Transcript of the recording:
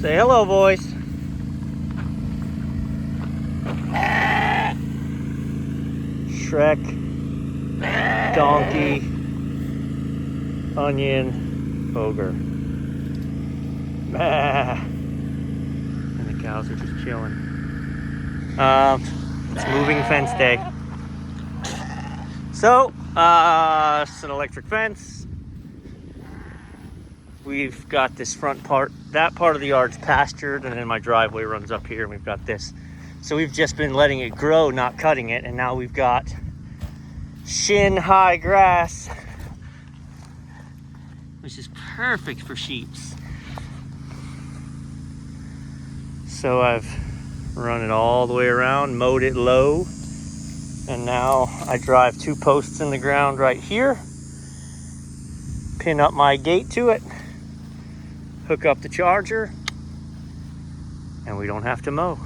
Say hello, boys. Shrek, donkey, onion, ogre. And the cows are just chilling. It's moving fence day. So, it's an electric fence. We've got this front part, that part of the yard's pastured, and then my driveway runs up here, and we've got this. So we've just been letting it grow, not cutting it, and now we've got shin-high grass, which is perfect for sheeps. So I've run it all the way around, mowed it low, and now I drive 2 posts in the ground right here, pin up my gate to it, hook up the charger, and we don't have to mow.